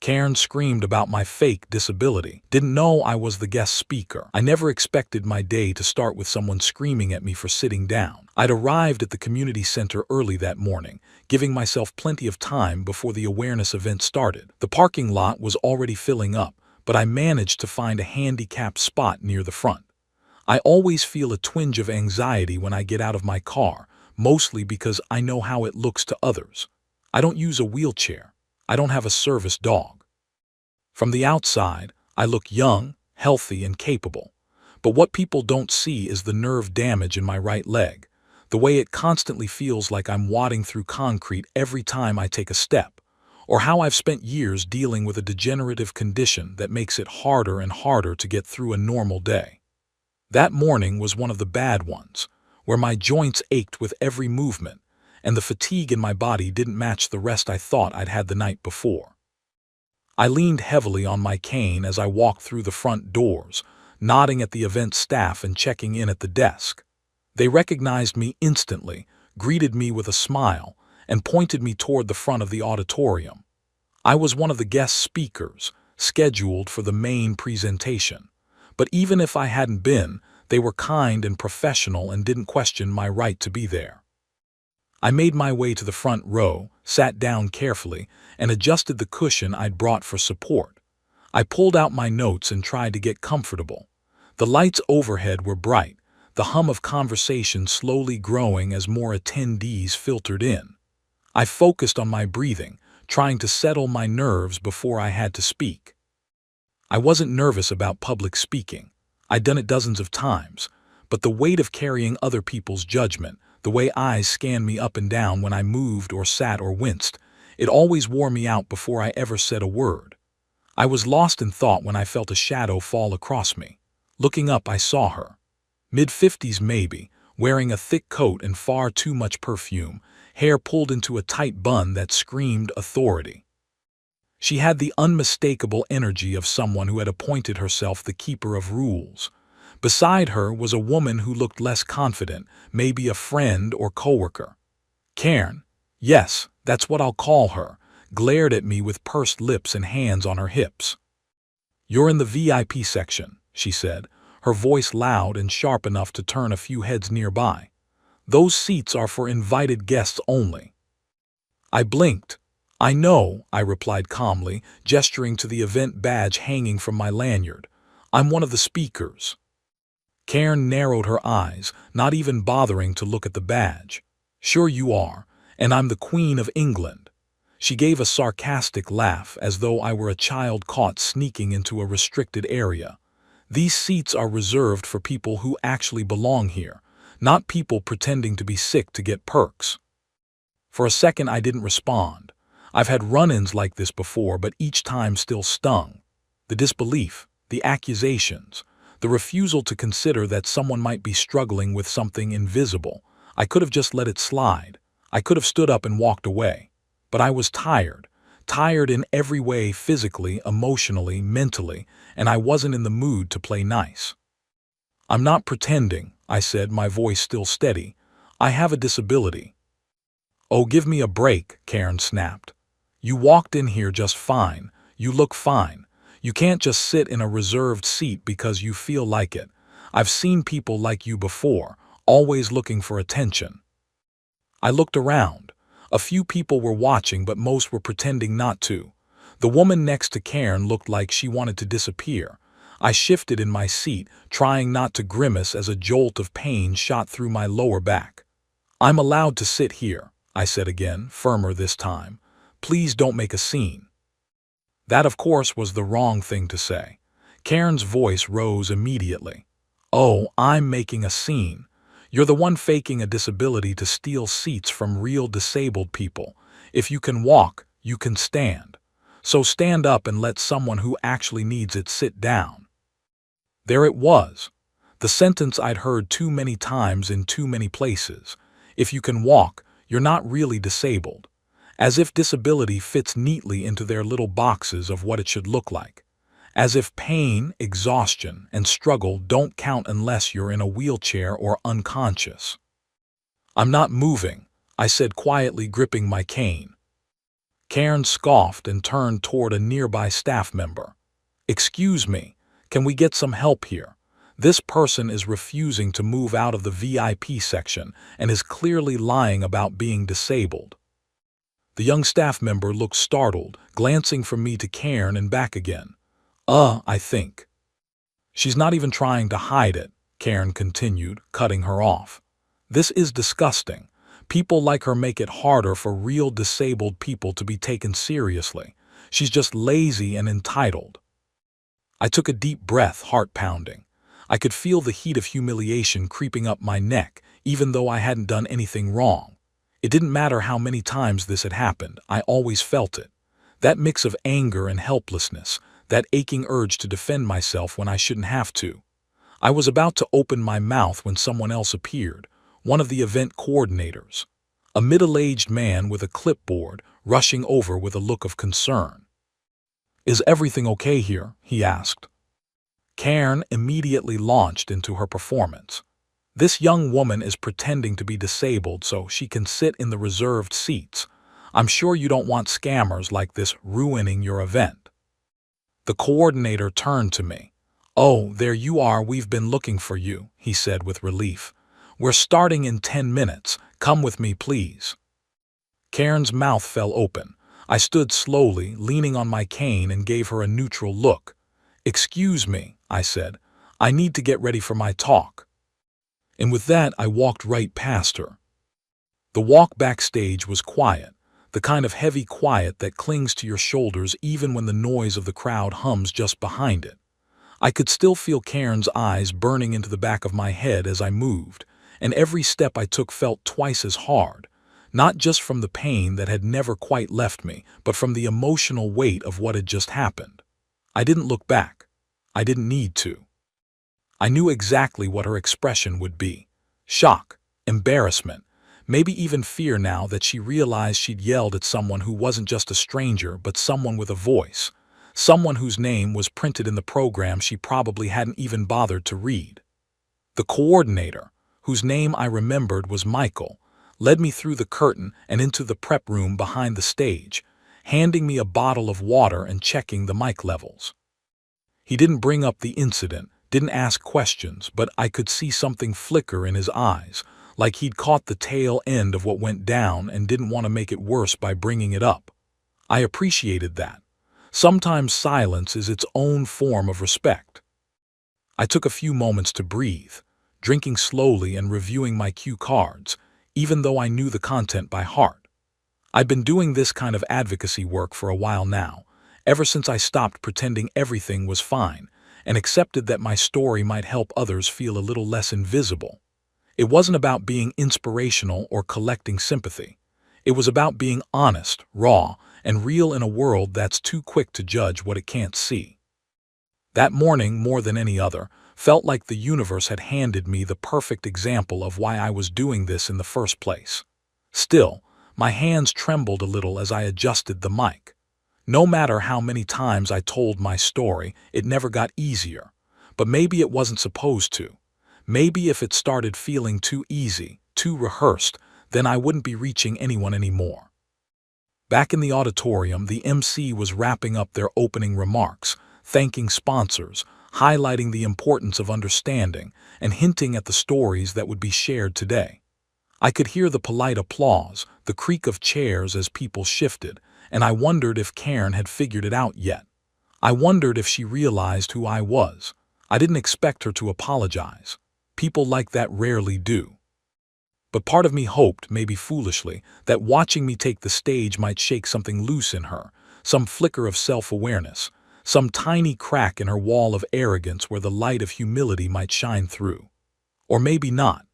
Karen screamed about my fake disability. Didn't know I was the guest speaker. I never expected my day to start with someone screaming at me for sitting down. I'd arrived at the community center early that morning, giving myself plenty of time before the awareness event started. The parking lot was already filling up, but I managed to find a handicapped spot near the front. I always feel a twinge of anxiety when I get out of my car, mostly because I know how it looks to others. I don't use a wheelchair. I don't have a service dog. From the outside, I look young, healthy, and capable. But what people don't see is the nerve damage in my right leg, the way it constantly feels like I'm wadding through concrete every time I take a step, or how I've spent years dealing with a degenerative condition that makes it harder and harder to get through a normal day. That morning was one of the bad ones, where my joints ached with every movement, and the fatigue in my body didn't match the rest I thought I'd had the night before. I leaned heavily on my cane as I walked through the front doors, nodding at the event staff and checking in at the desk. They recognized me instantly, greeted me with a smile, and pointed me toward the front of the auditorium. I was one of the guest speakers, scheduled for the main presentation. But even if I hadn't been, they were kind and professional and didn't question my right to be there. I made my way to the front row, sat down carefully, and adjusted the cushion I'd brought for support. I pulled out my notes and tried to get comfortable. The lights overhead were bright, the hum of conversation slowly growing as more attendees filtered in. I focused on my breathing, trying to settle my nerves before I had to speak. I wasn't nervous about public speaking. I'd done it dozens of times, but the weight of carrying other people's judgment, the way eyes scanned me up and down when I moved or sat or winced, it always wore me out before I ever said a word. I was lost in thought when I felt a shadow fall across me. Looking up, I saw her. Mid-50s maybe, wearing a thick coat and far too much perfume, hair pulled into a tight bun that screamed authority. She had the unmistakable energy of someone who had appointed herself the keeper of rules. Beside her was a woman who looked less confident, maybe a friend or coworker. Karen, yes, that's what I'll call her, glared at me with pursed lips and hands on her hips. "You're in the VIP section," she said, her voice loud and sharp enough to turn a few heads nearby. "Those seats are for invited guests only." I blinked. "I know," I replied calmly, gesturing to the event badge hanging from my lanyard. "I'm one of the speakers." Karen narrowed her eyes, not even bothering to look at the badge. "Sure you are, and I'm the Queen of England." She gave a sarcastic laugh, as though I were a child caught sneaking into a restricted area. "These seats are reserved for people who actually belong here, not people pretending to be sick to get perks." For a second I didn't respond. I've had run-ins like this before, but each time still stung. The disbelief, the accusations, the refusal to consider that someone might be struggling with something invisible. I could have just let it slide. I could have stood up and walked away. But I was tired in every way, physically, emotionally, mentally, and I wasn't in the mood to play nice. "I'm not pretending," I said, my voice still steady. "I have a disability." "Oh, give me a break," Karen snapped. "You walked in here just fine. You look fine. You can't just sit in a reserved seat because you feel like it. I've seen people like you before, always looking for attention." I looked around. A few people were watching, but most were pretending not to. The woman next to Karen looked like she wanted to disappear. I shifted in my seat, trying not to grimace as a jolt of pain shot through my lower back. "I'm allowed to sit here," I said again, firmer this time. "Please don't make a scene." That, of course, was the wrong thing to say. Karen's voice rose immediately. "Oh, I'm making a scene. You're the one faking a disability to steal seats from real disabled people. If you can walk, you can stand. So stand up and let someone who actually needs it sit down." There it was. The sentence I'd heard too many times in too many places. If you can walk, you're not really disabled. As if disability fits neatly into their little boxes of what it should look like. As if pain, exhaustion, and struggle don't count unless you're in a wheelchair or unconscious. "I'm not moving," I said quietly, gripping my cane. Karen scoffed and turned toward a nearby staff member. "Excuse me, can we get some help here? This person is refusing to move out of the VIP section and is clearly lying about being disabled." The young staff member looked startled, glancing from me to Karen and back again. I think." "She's not even trying to hide it," Karen continued, cutting her off. "This is disgusting. People like her make it harder for real disabled people to be taken seriously. She's just lazy and entitled." I took a deep breath, heart pounding. I could feel the heat of humiliation creeping up my neck, even though I hadn't done anything wrong. It didn't matter how many times this had happened, I always felt it. That mix of anger and helplessness, that aching urge to defend myself when I shouldn't have to. I was about to open my mouth when someone else appeared, one of the event coordinators. A middle-aged man with a clipboard, rushing over with a look of concern. "Is everything okay here?" he asked. Karen immediately launched into her performance. "This young woman is pretending to be disabled so she can sit in the reserved seats. I'm sure you don't want scammers like this ruining your event." The coordinator turned to me. "Oh, there you are, we've been looking for you," he said with relief. "We're starting in 10 minutes. Come with me, please." Karen's mouth fell open. I stood slowly, leaning on my cane, and gave her a neutral look. "Excuse me," I said. "I need to get ready for my talk." And with that, I walked right past her. The walk backstage was quiet, the kind of heavy quiet that clings to your shoulders even when the noise of the crowd hums just behind it. I could still feel Karen's eyes burning into the back of my head as I moved, and every step I took felt twice as hard, not just from the pain that had never quite left me, but from the emotional weight of what had just happened. I didn't look back. I didn't need to. I knew exactly what her expression would be. Shock, embarrassment, maybe even fear now that she realized she'd yelled at someone who wasn't just a stranger but someone with a voice, someone whose name was printed in the program she probably hadn't even bothered to read. The coordinator, whose name I remembered was Michael, led me through the curtain and into the prep room behind the stage, handing me a bottle of water and checking the mic levels. He didn't bring up the incident, didn't ask questions, but I could see something flicker in his eyes, like he'd caught the tail end of what went down and didn't want to make it worse by bringing it up. I appreciated that. Sometimes silence is its own form of respect. I took a few moments to breathe, drinking slowly and reviewing my cue cards, even though I knew the content by heart. I'd been doing this kind of advocacy work for a while now, ever since I stopped pretending everything was fine and accepted that my story might help others feel a little less invisible. It wasn't about being inspirational or collecting sympathy. It was about being honest, raw, and real in a world that's too quick to judge what it can't see. That morning, more than any other, felt like the universe had handed me the perfect example of why I was doing this in the first place. Still, my hands trembled a little as I adjusted the mic. No matter how many times I told my story, it never got easier. But maybe it wasn't supposed to. Maybe if it started feeling too easy, too rehearsed, then I wouldn't be reaching anyone anymore. Back in the auditorium, the MC was wrapping up their opening remarks, thanking sponsors, highlighting the importance of understanding, and hinting at the stories that would be shared today. I could hear the polite applause, the creak of chairs as people shifted, and I wondered if Karen had figured it out yet. I wondered if she realized who I was. I didn't expect her to apologize. People like that rarely do. But part of me hoped, maybe foolishly, that watching me take the stage might shake something loose in her, some flicker of self-awareness, some tiny crack in her wall of arrogance where the light of humility might shine through. Or maybe not.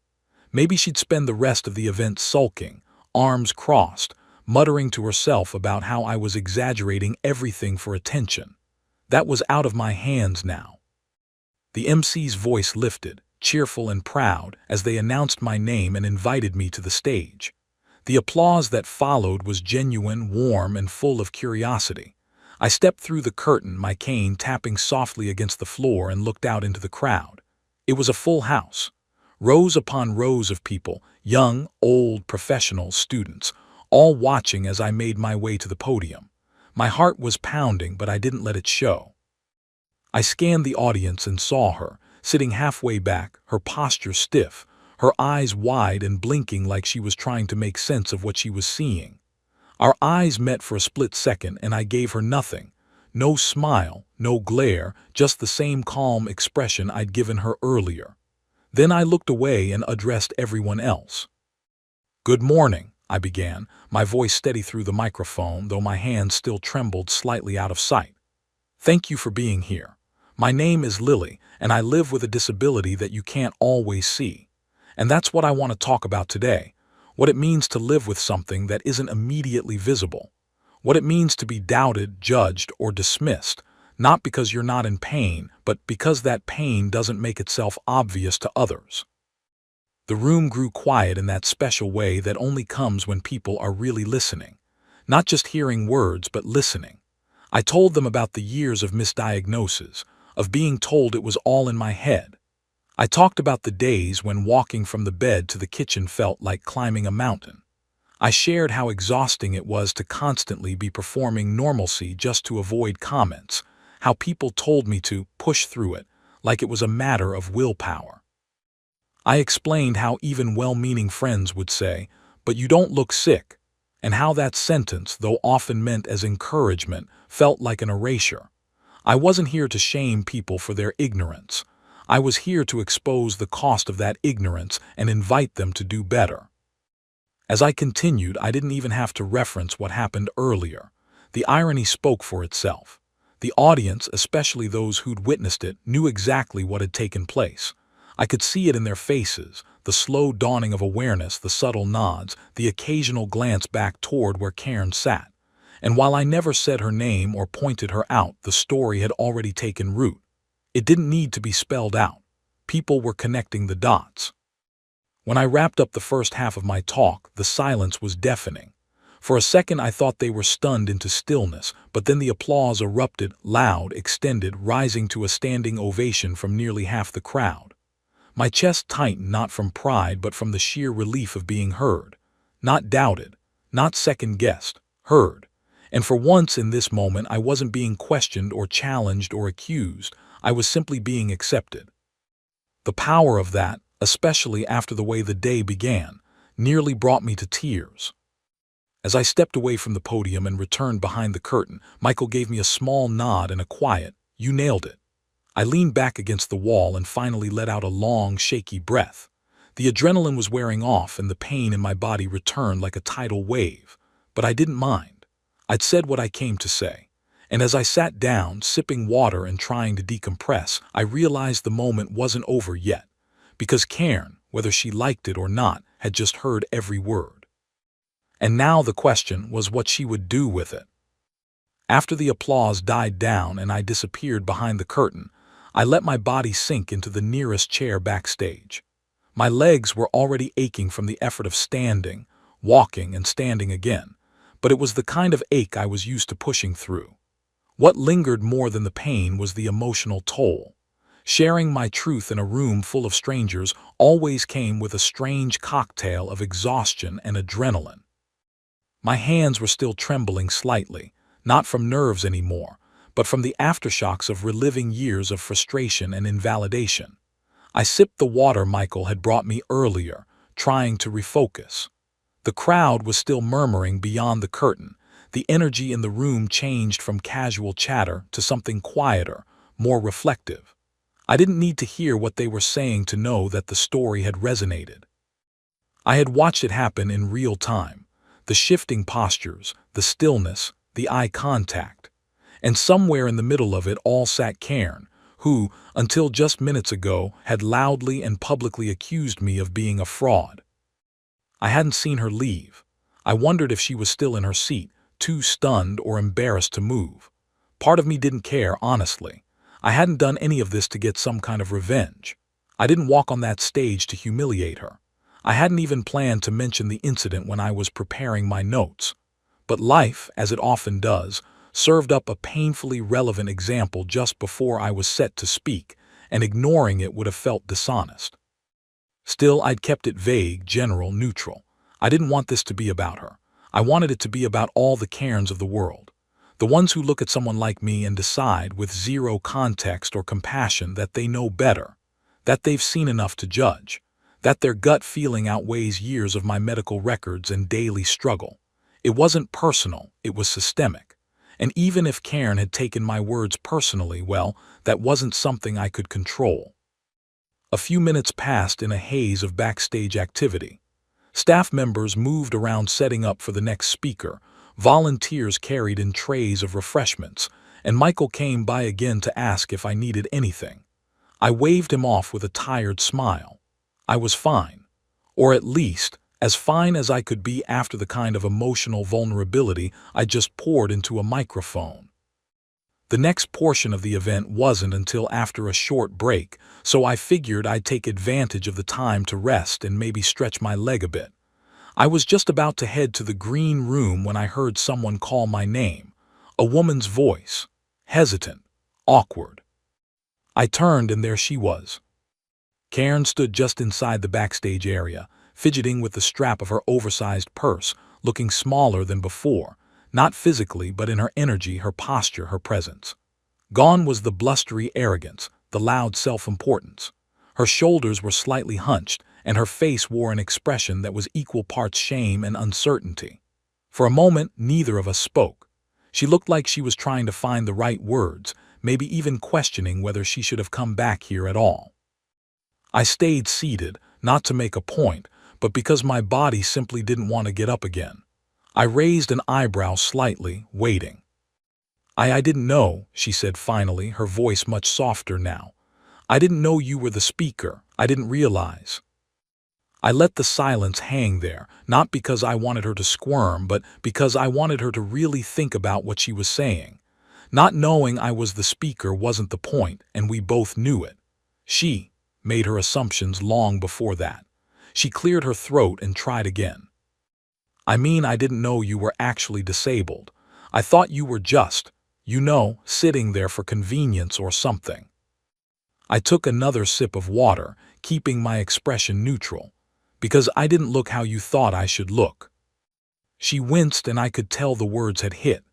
Maybe she'd spend the rest of the event sulking, arms crossed, muttering to herself about how I was exaggerating everything for attention. That was out of my hands now. The MC's voice lifted, cheerful and proud, as they announced my name and invited me to the stage. The applause that followed was genuine, warm, and full of curiosity. I stepped through the curtain, my cane tapping softly against the floor, and looked out into the crowd. It was a full house. Rows upon rows of people, young, old, professionals, students, all watching as I made my way to the podium. My heart was pounding, but I didn't let it show. I scanned the audience and saw her, sitting halfway back, her posture stiff, her eyes wide and blinking like she was trying to make sense of what she was seeing. Our eyes met for a split second, and I gave her nothing. No smile, no glare, just the same calm expression I'd given her earlier. Then I looked away and addressed everyone else. "Good morning," I began, my voice steady through the microphone, though my hands still trembled slightly out of sight. "Thank you for being here. My name is Lily, and I live with a disability that you can't always see. And that's what I want to talk about today, what it means to live with something that isn't immediately visible. What it means to be doubted, judged, or dismissed, not because you're not in pain, but because that pain doesn't make itself obvious to others." The room grew quiet in that special way that only comes when people are really listening. Not just hearing words, but listening. I told them about the years of misdiagnosis, of being told it was all in my head. I talked about the days when walking from the bed to the kitchen felt like climbing a mountain. I shared how exhausting it was to constantly be performing normalcy just to avoid comments, how people told me to push through it, like it was a matter of willpower. I explained how even well-meaning friends would say, "But you don't look sick," and how that sentence, though often meant as encouragement, felt like an erasure. I wasn't here to shame people for their ignorance. I was here to expose the cost of that ignorance and invite them to do better. As I continued, I didn't even have to reference what happened earlier. The irony spoke for itself. The audience, especially those who'd witnessed it, knew exactly what had taken place. I could see it in their faces, the slow dawning of awareness, the subtle nods, the occasional glance back toward where Karen sat. And while I never said her name or pointed her out, the story had already taken root. It didn't need to be spelled out. People were connecting the dots. When I wrapped up the first half of my talk, the silence was deafening. For a second I thought they were stunned into stillness, but then the applause erupted, loud, extended, rising to a standing ovation from nearly half the crowd. My chest tightened, not from pride but from the sheer relief of being heard. Not doubted, not second-guessed, heard. And for once in this moment I wasn't being questioned or challenged or accused, I was simply being accepted. The power of that, especially after the way the day began, nearly brought me to tears. As I stepped away from the podium and returned behind the curtain, Michael gave me a small nod and a quiet, "You nailed it." I leaned back against the wall and finally let out a long, shaky breath. The adrenaline was wearing off and the pain in my body returned like a tidal wave. But I didn't mind. I'd said what I came to say. And as I sat down, sipping water and trying to decompress, I realized the moment wasn't over yet. Because Karen, whether she liked it or not, had just heard every word. And now the question was what she would do with it. After the applause died down and I disappeared behind the curtain, I let my body sink into the nearest chair backstage. My legs were already aching from the effort of standing, walking, and standing again, but it was the kind of ache I was used to pushing through. What lingered more than the pain was the emotional toll. Sharing my truth in a room full of strangers always came with a strange cocktail of exhaustion and adrenaline. My hands were still trembling slightly, not from nerves anymore, but from the aftershocks of reliving years of frustration and invalidation. I sipped the water Michael had brought me earlier, trying to refocus. The crowd was still murmuring beyond the curtain. The energy in the room changed from casual chatter to something quieter, more reflective. I didn't need to hear what they were saying to know that the story had resonated. I had watched it happen in real time. The shifting postures, the stillness, the eye contact. And somewhere in the middle of it all sat Karen, who, until just minutes ago, had loudly and publicly accused me of being a fraud. I hadn't seen her leave. I wondered if she was still in her seat, too stunned or embarrassed to move. Part of me didn't care, honestly. I hadn't done any of this to get some kind of revenge. I didn't walk on that stage to humiliate her. I hadn't even planned to mention the incident when I was preparing my notes. But life, as it often does, served up a painfully relevant example just before I was set to speak, and ignoring it would have felt dishonest. Still, I'd kept it vague, general, neutral. I didn't want this to be about her. I wanted it to be about all the Cairns of the world. The ones who look at someone like me and decide with zero context or compassion that they know better, that they've seen enough to judge, that their gut feeling outweighs years of my medical records and daily struggle. It wasn't personal, it was systemic. And even if Cairn had taken my words personally, well, that wasn't something I could control. A few minutes passed in a haze of backstage activity. Staff members moved around setting up for the next speaker, volunteers carried in trays of refreshments, and Michael came by again to ask if I needed anything. I waved him off with a tired smile. I was fine. Or at least, as fine as I could be after the kind of emotional vulnerability I just poured into a microphone. The next portion of the event wasn't until after a short break, so I figured I'd take advantage of the time to rest and maybe stretch my leg a bit. I was just about to head to the green room when I heard someone call my name, a woman's voice, hesitant, awkward. I turned and there she was. Cairn stood just inside the backstage area, fidgeting with the strap of her oversized purse, looking smaller than before, not physically but in her energy, her posture, her presence. Gone was the blustery arrogance, the loud self-importance. Her shoulders were slightly hunched, and her face wore an expression that was equal parts shame and uncertainty. For a moment, neither of us spoke. She looked like she was trying to find the right words, maybe even questioning whether she should have come back here at all. I stayed seated, not to make a point, but because my body simply didn't want to get up again. I raised an eyebrow slightly, waiting. I didn't know, she said finally, her voice much softer now. I didn't know you were the speaker. I didn't realize. I let the silence hang there, not because I wanted her to squirm, but because I wanted her to really think about what she was saying. Not knowing I was the speaker wasn't the point, and we both knew it. She made her assumptions long before that. She cleared her throat and tried again. I didn't know you were actually disabled. I thought you were just, sitting there for convenience or something. I took another sip of water, keeping my expression neutral, because I didn't look how you thought I should look. She winced and I could tell the words had hit.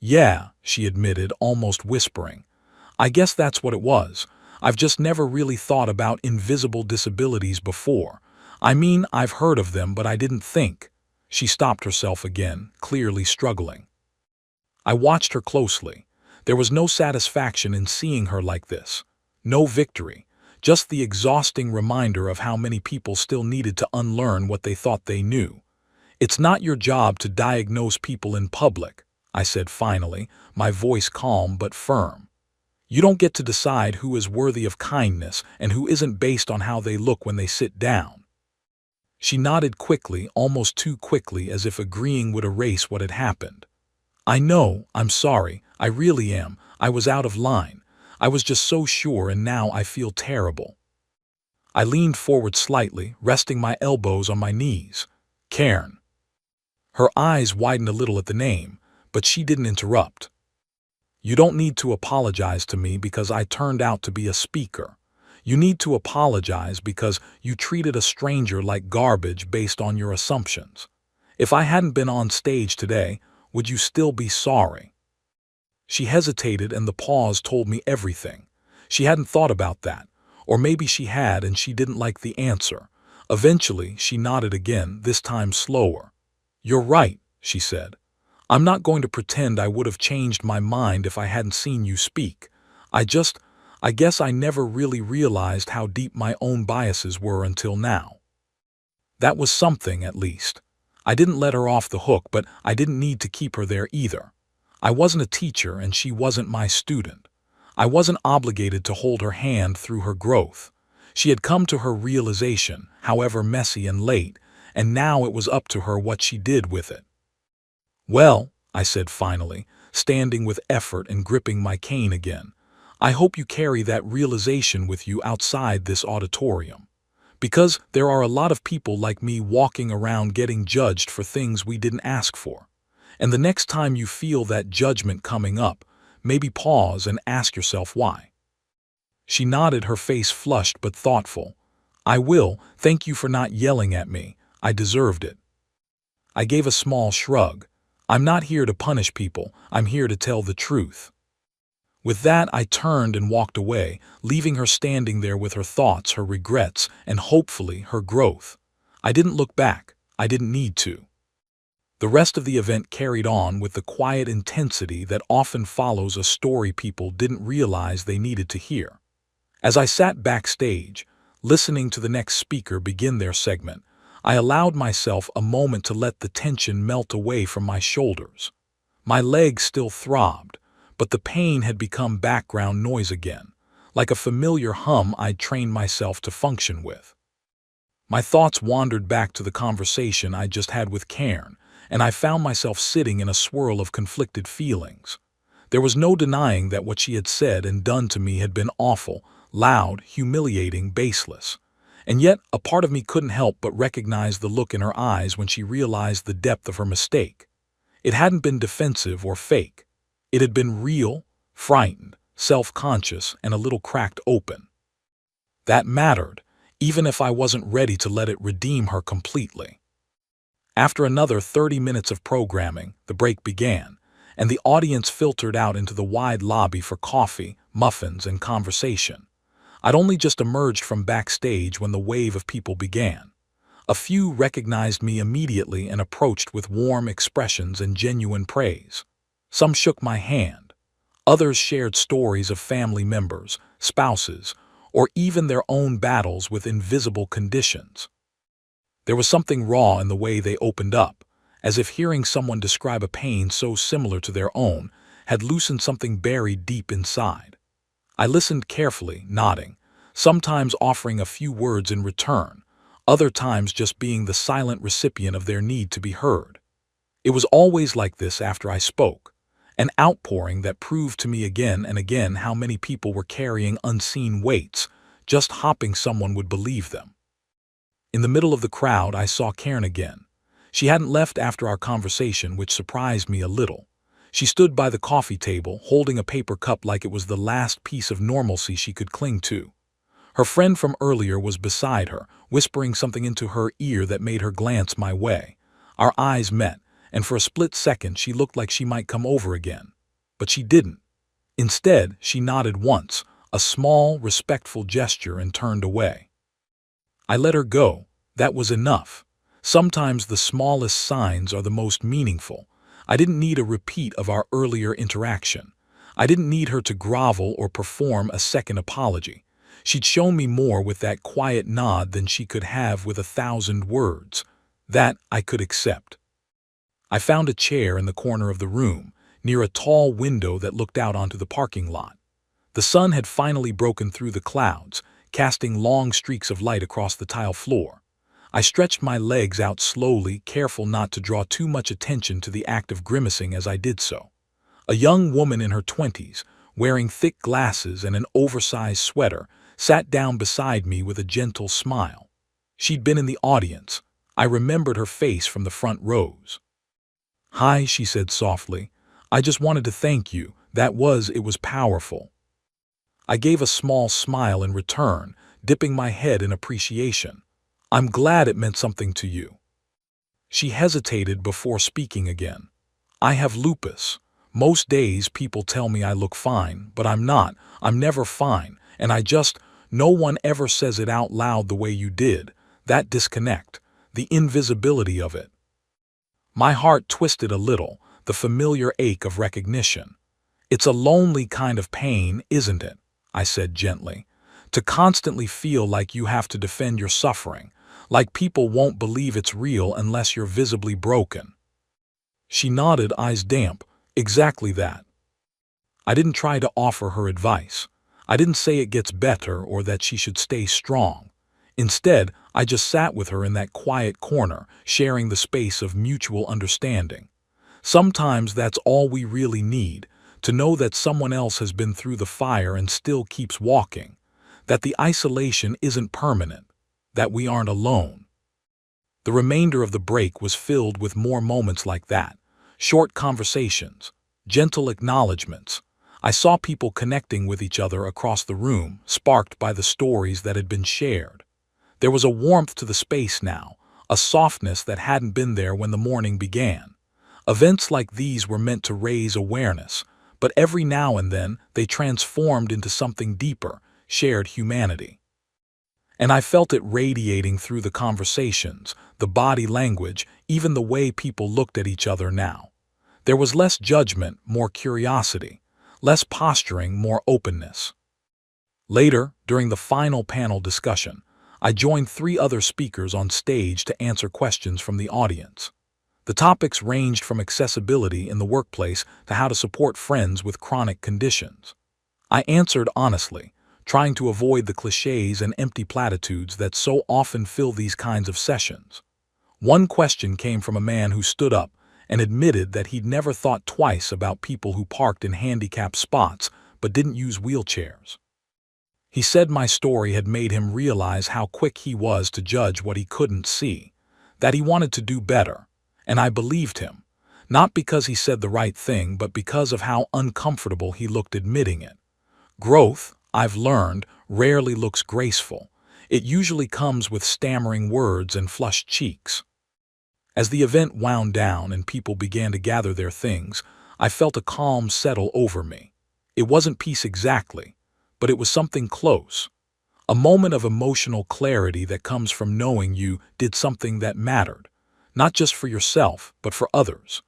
Yeah, she admitted, almost whispering. I guess that's what it was. I've just never really thought about invisible disabilities before. I've heard of them, but I didn't think. She stopped herself again, clearly struggling. I watched her closely. There was no satisfaction in seeing her like this. No victory. Just the exhausting reminder of how many people still needed to unlearn what they thought they knew. It's not your job to diagnose people in public, I said finally, my voice calm but firm. You don't get to decide who is worthy of kindness and who isn't based on how they look when they sit down. She nodded quickly, almost too quickly, as if agreeing would erase what had happened. I know, I'm sorry, I really am. I was out of line. I was just so sure, and now I feel terrible. I leaned forward slightly, resting my elbows on my knees. Cairn. Her eyes widened a little at the name, but she didn't interrupt. You don't need to apologize to me because I turned out to be a speaker. You need to apologize because you treated a stranger like garbage based on your assumptions. If I hadn't been on stage today, would you still be sorry? She hesitated, and the pause told me everything. She hadn't thought about that, or maybe she had and she didn't like the answer. Eventually, she nodded again, this time slower. You're right, she said. I'm not going to pretend I would have changed my mind if I hadn't seen you speak. I guess I never really realized how deep my own biases were until now. That was something, at least. I didn't let her off the hook, but I didn't need to keep her there either. I wasn't a teacher and she wasn't my student. I wasn't obligated to hold her hand through her growth. She had come to her realization, however messy and late, and now it was up to her what she did with it. Well, I said finally, standing with effort and gripping my cane again, I hope you carry that realization with you outside this auditorium. Because there are a lot of people like me walking around getting judged for things we didn't ask for. And the next time you feel that judgment coming up, maybe pause and ask yourself why. She nodded, her face flushed but thoughtful. I will. Thank you for not yelling at me. I deserved it. I gave a small shrug. I'm not here to punish people, I'm here to tell the truth. With that, I turned and walked away, leaving her standing there with her thoughts, her regrets, and hopefully her growth. I didn't look back. I didn't need to. The rest of the event carried on with the quiet intensity that often follows a story people didn't realize they needed to hear. As I sat backstage, listening to the next speaker begin their segment, I allowed myself a moment to let the tension melt away from my shoulders. My legs still throbbed, but the pain had become background noise again, like a familiar hum I'd trained myself to function with. My thoughts wandered back to the conversation I just had with Cairn, and I found myself sitting in a swirl of conflicted feelings. There was no denying that what she had said and done to me had been awful, loud, humiliating, baseless. And yet, a part of me couldn't help but recognize the look in her eyes when she realized the depth of her mistake. It hadn't been defensive or fake. It had been real, frightened, self-conscious, and a little cracked open. That mattered, even if I wasn't ready to let it redeem her completely. After another 30 minutes of programming, the break began, and the audience filtered out into the wide lobby for coffee, muffins, and conversation. I'd only just emerged from backstage when the wave of people began. A few recognized me immediately and approached with warm expressions and genuine praise. Some shook my hand. Others shared stories of family members, spouses, or even their own battles with invisible conditions. There was something raw in the way they opened up, as if hearing someone describe a pain so similar to their own had loosened something buried deep inside. I listened carefully, nodding, sometimes offering a few words in return, other times just being the silent recipient of their need to be heard. It was always like this after I spoke, an outpouring that proved to me again and again how many people were carrying unseen weights, just hoping someone would believe them. In the middle of the crowd, I saw Karen again. She hadn't left after our conversation, which surprised me a little. She stood by the coffee table, holding a paper cup like it was the last piece of normalcy she could cling to. Her friend from earlier was beside her, whispering something into her ear that made her glance my way. Our eyes met, and for a split second she looked like she might come over again. But she didn't. Instead, she nodded once, a small, respectful gesture, and turned away. I let her go. That was enough. Sometimes the smallest signs are the most meaningful. I didn't need a repeat of our earlier interaction. I didn't need her to grovel or perform a second apology. She'd shown me more with that quiet nod than she could have with 1,000 words. That I could accept. I found a chair in the corner of the room, near a tall window that looked out onto the parking lot. The sun had finally broken through the clouds, casting long streaks of light across the tile floor. I stretched my legs out slowly, careful not to draw too much attention to the act of grimacing as I did so. A young woman in her 20s, wearing thick glasses and an oversized sweater, sat down beside me with a gentle smile. She'd been in the audience. I remembered her face from the front rows. "Hi," she said softly. "I just wanted to thank you. It was powerful." I gave a small smile in return, dipping my head in appreciation. "I'm glad it meant something to you." She hesitated before speaking again. "I have lupus. Most days people tell me I look fine, but I'm not. I'm never fine, and no one ever says it out loud the way you did. That disconnect, the invisibility of it." My heart twisted a little, the familiar ache of recognition. "It's a lonely kind of pain, isn't it?" I said gently. "To constantly feel like you have to defend your suffering, like people won't believe it's real unless you're visibly broken." She nodded, eyes damp. "Exactly that." I didn't try to offer her advice. I didn't say it gets better or that she should stay strong. Instead, I just sat with her in that quiet corner, sharing the space of mutual understanding. Sometimes that's all we really need, to know that someone else has been through the fire and still keeps walking, that the isolation isn't permanent, that we aren't alone. The remainder of the break was filled with more moments like that, short conversations, gentle acknowledgments. I saw people connecting with each other across the room, sparked by the stories that had been shared. There was a warmth to the space now, a softness that hadn't been there when the morning began. Events like these were meant to raise awareness, but every now and then they transformed into something deeper, shared humanity. And I felt it radiating through the conversations, the body language, even the way people looked at each other now. There was less judgment, more curiosity, less posturing, more openness. Later, during the final panel discussion, I joined 3 other speakers on stage to answer questions from the audience. The topics ranged from accessibility in the workplace to how to support friends with chronic conditions. I answered honestly, trying to avoid the cliches and empty platitudes that so often fill these kinds of sessions. One question came from a man who stood up and admitted that he'd never thought twice about people who parked in handicapped spots but didn't use wheelchairs. He said my story had made him realize how quick he was to judge what he couldn't see, that he wanted to do better, and I believed him, not because he said the right thing, but because of how uncomfortable he looked admitting it. Growth, I've learned, rarely looks graceful. It usually comes with stammering words and flushed cheeks. As the event wound down and people began to gather their things, I felt a calm settle over me. It wasn't peace exactly, but it was something close. A moment of emotional clarity that comes from knowing you did something that mattered, not just for yourself, but for others.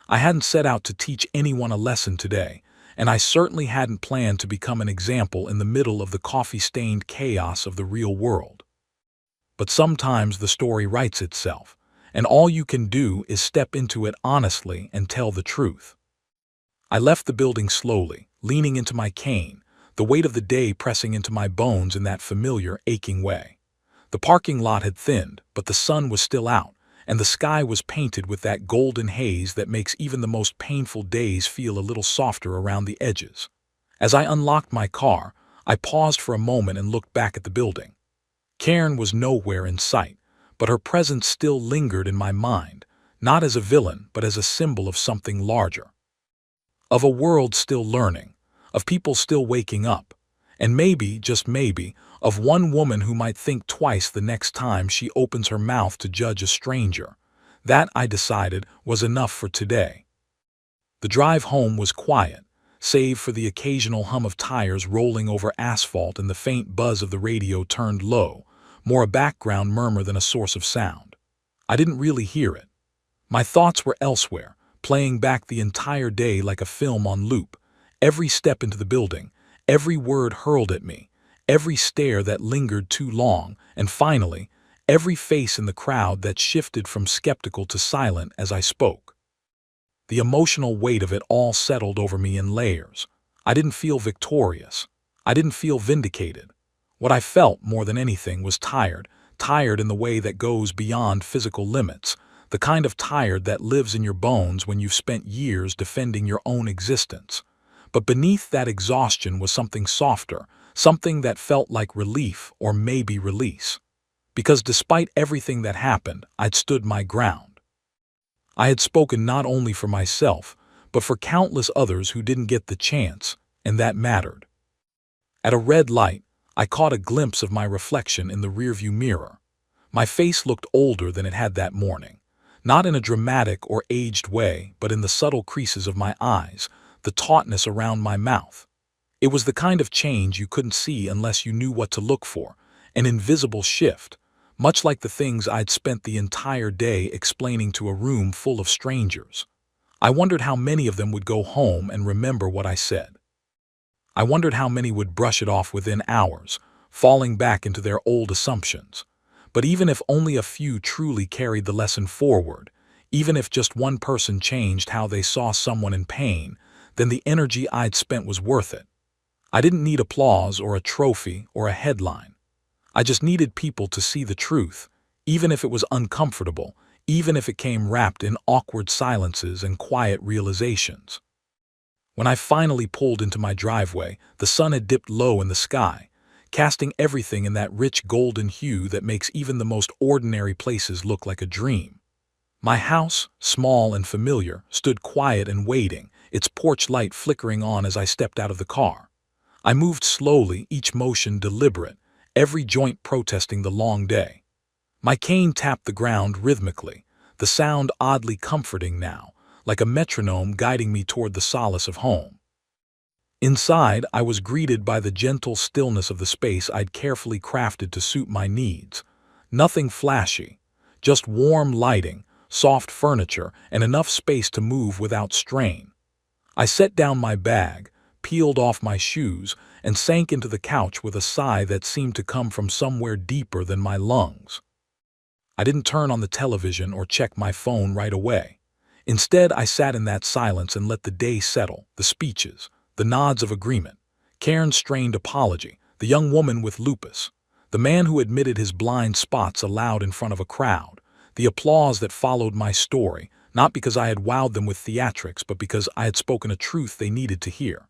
I hadn't set out to teach anyone a lesson today, and I certainly hadn't planned to become an example in the middle of the coffee-stained chaos of the real world. But sometimes the story writes itself, and all you can do is step into it honestly and tell the truth. I left the building slowly, leaning into my cane, the weight of the day pressing into my bones in that familiar, aching way. The parking lot had thinned, but the sun was still out, and the sky was painted with that golden haze that makes even the most painful days feel a little softer around the edges. As I unlocked my car, I paused for a moment and looked back at the building. Karen was nowhere in sight, but her presence still lingered in my mind, not as a villain, but as a symbol of something larger. Of a world still learning, of people still waking up, and maybe, just maybe, of one woman who might think twice the next time she opens her mouth to judge a stranger. That, I decided, was enough for today. The drive home was quiet, save for the occasional hum of tires rolling over asphalt and the faint buzz of the radio turned low, more a background murmur than a source of sound. I didn't really hear it. My thoughts were elsewhere, playing back the entire day like a film on loop. Every step into the building, every word hurled at me, every stare that lingered too long, and finally, every face in the crowd that shifted from skeptical to silent as I spoke. The emotional weight of it all settled over me in layers. I didn't feel victorious. I didn't feel vindicated. What I felt more than anything was tired in the way that goes beyond physical limits, the kind of tired that lives in your bones when you've spent years defending your own existence. But beneath that exhaustion was something softer, something that felt like relief or maybe release. Because despite everything that happened, I'd stood my ground. I had spoken not only for myself, but for countless others who didn't get the chance, and that mattered. At a red light, I caught a glimpse of my reflection in the rearview mirror. My face looked older than it had that morning, not in a dramatic or aged way, but in the subtle creases of my eyes, the tautness around my mouth. It was the kind of change you couldn't see unless you knew what to look for, an invisible shift, much like the things I'd spent the entire day explaining to a room full of strangers. I wondered how many of them would go home and remember what I said. I wondered how many would brush it off within hours, falling back into their old assumptions. But even if only a few truly carried the lesson forward, even if just one person changed how they saw someone in pain, then the energy I'd spent was worth it. I didn't need applause or a trophy or a headline. I just needed people to see the truth, even if it was uncomfortable, even if it came wrapped in awkward silences and quiet realizations. When I finally pulled into my driveway, the sun had dipped low in the sky, casting everything in that rich golden hue that makes even the most ordinary places look like a dream. My house, small and familiar, stood quiet and waiting, its porch light flickering on as I stepped out of the car. I moved slowly, each motion deliberate, every joint protesting the long day. My cane tapped the ground rhythmically, the sound oddly comforting now, like a metronome guiding me toward the solace of home. Inside, I was greeted by the gentle stillness of the space I'd carefully crafted to suit my needs. Nothing flashy, just warm lighting, soft furniture, and enough space to move without strain. I set down my bag, peeled off my shoes, and sank into the couch with a sigh that seemed to come from somewhere deeper than my lungs. I didn't turn on the television or check my phone right away. Instead, I sat in that silence and let the day settle, the speeches, the nods of agreement, Karen's strained apology, the young woman with lupus, the man who admitted his blind spots aloud in front of a crowd, the applause that followed my story, not because I had wowed them with theatrics, but because I had spoken a truth they needed to hear.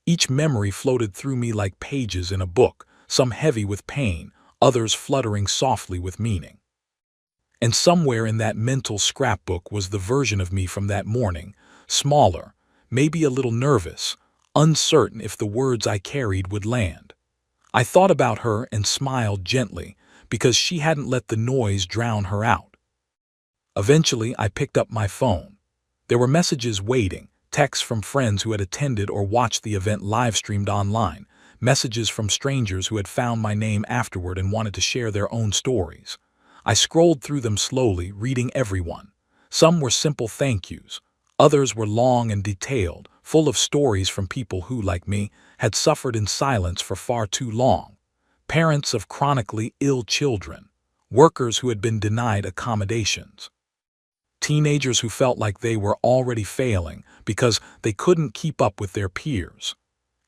Each memory floated through me like pages in a book, some heavy with pain, others fluttering softly with meaning. And somewhere in that mental scrapbook was the version of me from that morning, smaller, maybe a little nervous, uncertain if the words I carried would land. I thought about her and smiled gently, because she hadn't let the noise drown her out. Eventually, I picked up my phone. There were messages waiting, texts from friends who had attended or watched the event live-streamed online, messages from strangers who had found my name afterward and wanted to share their own stories. I scrolled through them slowly, reading every one. Some were simple thank yous. Others were long and detailed, full of stories from people who, like me, had suffered in silence for far too long. Parents of chronically ill children, workers who had been denied accommodations, teenagers who felt like they were already failing because they couldn't keep up with their peers.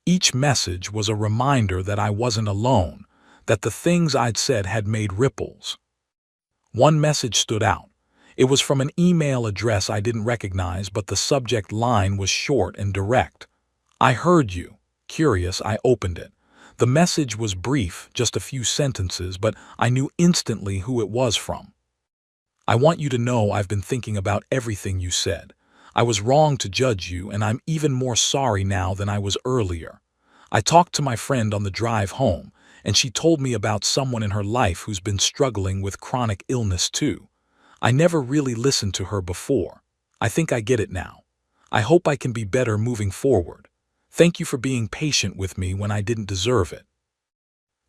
Each message was a reminder that I wasn't alone, that the things I'd said had made ripples. One message stood out. It was from an email address I didn't recognize, but the subject line was short and direct. "I heard you." Curious, I opened it. The message was brief, just a few sentences, but I knew instantly who it was from. "I want you to know I've been thinking about everything you said. I was wrong to judge you, and I'm even more sorry now than I was earlier. I talked to my friend on the drive home, and she told me about someone in her life who's been struggling with chronic illness too. I never really listened to her before. I think I get it now. I hope I can be better moving forward. Thank you for being patient with me when I didn't deserve it."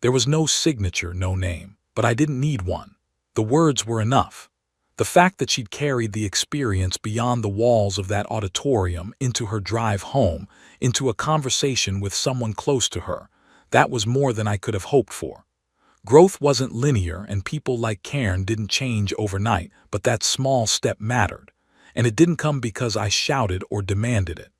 There was no signature, no name, but I didn't need one. The words were enough. The fact that she'd carried the experience beyond the walls of that auditorium into her drive home, into a conversation with someone close to her, that was more than I could have hoped for. Growth wasn't linear, and people like Karen didn't change overnight, but that small step mattered. And it didn't come because I shouted or demanded it.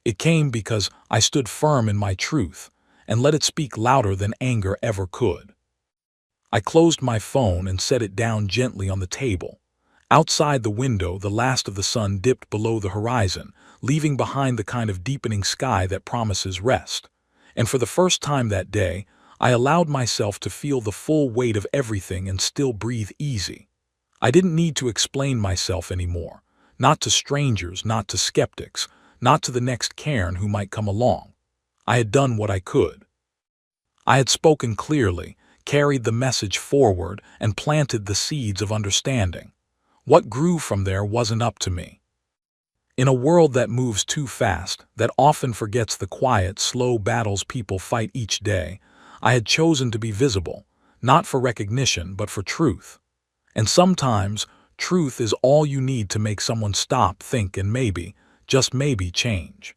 It came because I stood firm in my truth and let it speak louder than anger ever could. I closed my phone and set it down gently on the table. Outside the window, the last of the sun dipped below the horizon, leaving behind the kind of deepening sky that promises rest. And for the first time that day, I allowed myself to feel the full weight of everything and still breathe easy. I didn't need to explain myself anymore. Not to strangers, not to skeptics, not to the next Karen who might come along. I had done what I could. I had spoken clearly, carried the message forward, and planted the seeds of understanding. What grew from there wasn't up to me. In a world that moves too fast, that often forgets the quiet, slow battles people fight each day, I had chosen to be visible, not for recognition, but for truth. And sometimes, truth is all you need to make someone stop, think, and maybe, just maybe, change.